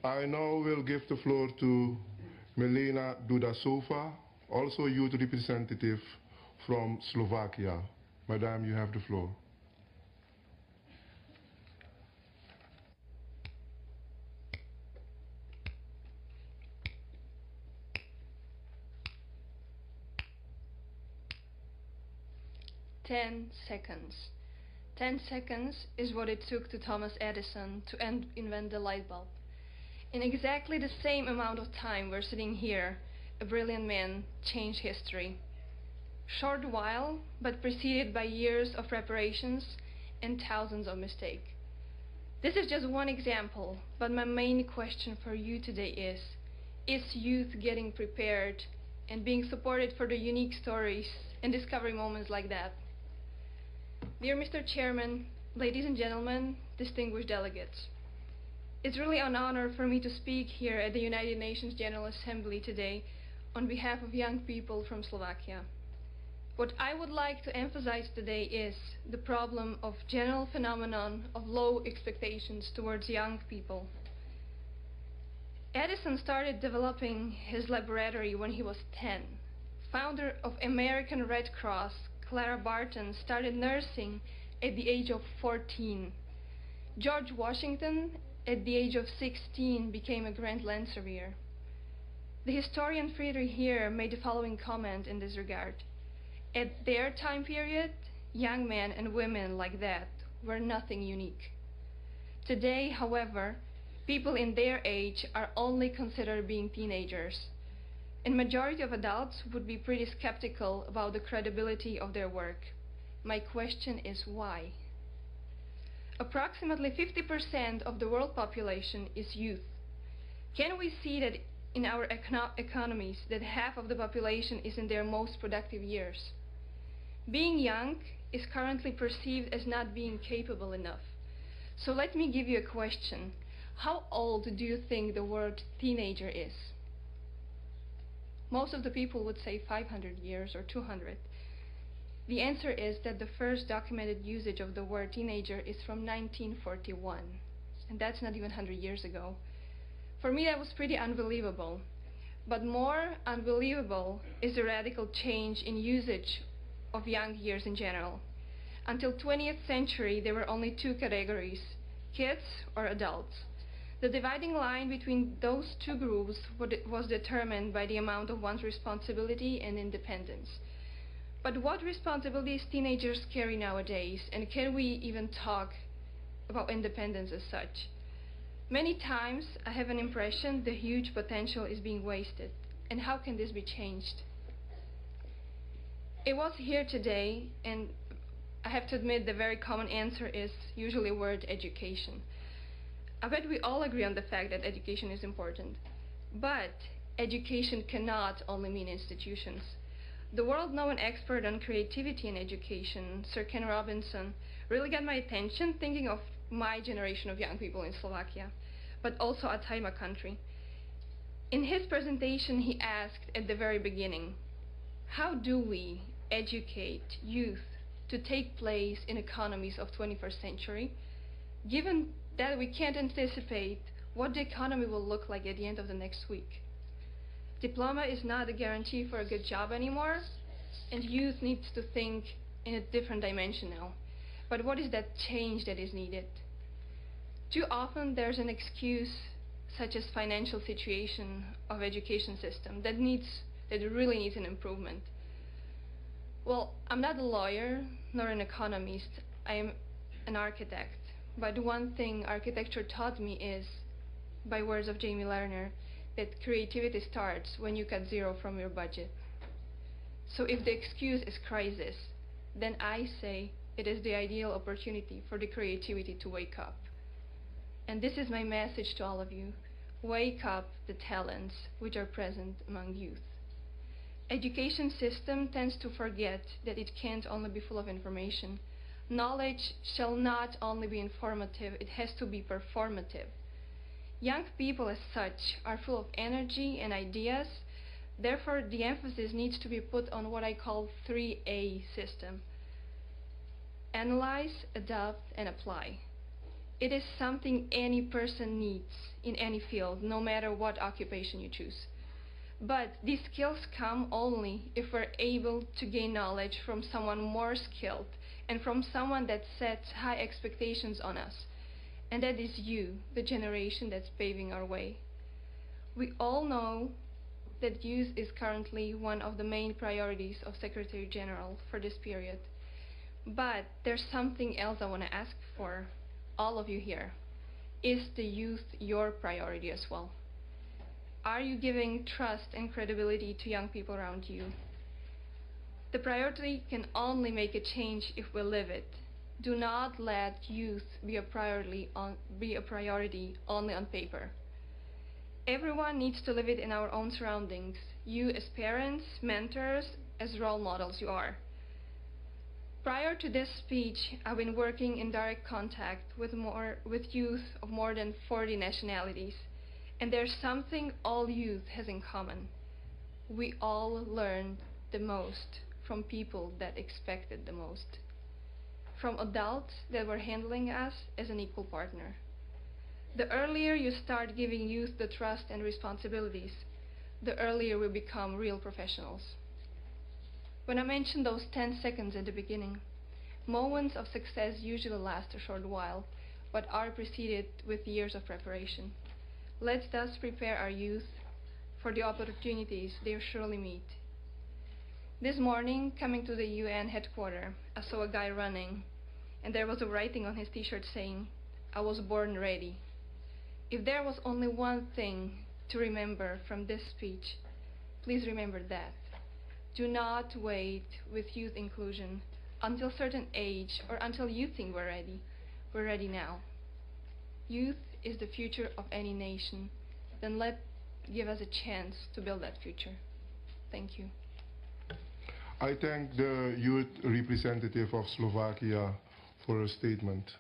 I now will give the floor to Milena Dudasova, also youth representative from Slovakia. Madam, you have the floor. "10 seconds. 10 seconds is what it took to Thomas Edison to invent the light bulb. In exactly the same amount of time we're sitting here, a brilliant man changed history. Short while, but preceded by years of preparations and thousands of mistakes. This is just one example, but my main question for you today is youth getting prepared and being supported for the unique stories and discovery moments like that? Dear Mr. Chairman, ladies and gentlemen, distinguished delegates, it's really an honor for me to speak here at the United Nations General Assembly today on behalf of young people from Slovakia. What I would like to emphasize today is the problem of general phenomenon of low expectations towards young people. Edison started developing his laboratory when he was 10. Founder of American Red Cross, Clara Barton, started nursing at the age of 14. George Washington, at the age of 16, became a Grand Land Surveyor. The historian Friedrich Heer made the following comment in this regard. At their time period, young men and women like that were nothing unique. Today, however, people in their age are only considered being teenagers, and majority of adults would be pretty skeptical about the credibility of their work. My question is why? Approximately 50% of the world population is youth. Can we see that in our economies that half of the population is in their most productive years? Being young is currently perceived as not being capable enough. So let me give you a question. How old do you think the word teenager is? Most of the people would say 500 years or 200. The answer is that the first documented usage of the word teenager is from 1941, and that's not even 100 years ago. For me, that was pretty unbelievable. But more unbelievable is the radical change in usage of young years in general. Until 20th century, there were only two categories, kids or adults. The dividing line between those two groups was determined by the amount of one's responsibility and independence. But what responsibilities teenagers carry nowadays, and can we even talk about independence as such? Many times I have an impression the huge potential is being wasted. And how can this be changed? It was here today, and I have to admit the very common answer is usually the word education. I bet we all agree on the fact that education is important. But education cannot only mean institutions. The world-known expert on creativity in education, Sir Ken Robinson, really got my attention thinking of my generation of young people in Slovakia, but also outside my country. In his presentation, he asked at the very beginning, how do we educate youth to take place in economies of 21st century, given that we can't anticipate what the economy will look like at the end of the next week? Diploma is not a guarantee for a good job anymore, and youth needs to think in a different dimension now. But what is that change that is needed? Too often there's an excuse such as financial situation of education system that really needs an improvement. Well, I'm not a lawyer nor an economist. I am an architect. But one thing architecture taught me is, by words of Jamie Lerner, that creativity starts when you cut zero from your budget. So if the excuse is crisis, then I say it is the ideal opportunity for the creativity to wake up. And this is my message to all of you. Wake up the talents which are present among youth. Education system tends to forget that it can't only be full of information. Knowledge shall not only be informative, it has to be performative. Young people as such are full of energy and ideas. Therefore, the emphasis needs to be put on what I call 3A system. Analyze, adopt, and apply. It is something any person needs in any field, no matter what occupation you choose. But these skills come only if we're able to gain knowledge from someone more skilled and from someone that sets high expectations on us. And that is you, the generation that's paving our way. We all know that youth is currently one of the main priorities of Secretary General for this period. But there's something else I want to ask for all of you here. Is the youth your priority as well? Are you giving trust and credibility to young people around you? The priority can only make a change if we live it. Do not let youth be a priority only on paper. Everyone needs to live it in our own surroundings. You as parents, mentors, as role models you are. Prior to this speech, I've been working in direct contact with youth of more than 40 nationalities. And there's something all youth has in common. We all learned the most from people that expected the most. From adults that were handling us as an equal partner. The earlier you start giving youth the trust and responsibilities, the earlier we become real professionals. When I mentioned those 10 seconds at the beginning, moments of success usually last a short while, but are preceded with years of preparation. Let's thus prepare our youth for the opportunities they'll surely meet. This morning, coming to the UN headquarters, I saw a guy running, and there was a writing on his t-shirt saying, "I was born ready." If there was only one thing to remember from this speech, please remember that. Do not wait with youth inclusion until a certain age or until you think we're ready. We're ready now. Youth is the future of any nation. Then give us a chance to build that future. Thank you. I thank the Youth Representative of Slovakia for her statement.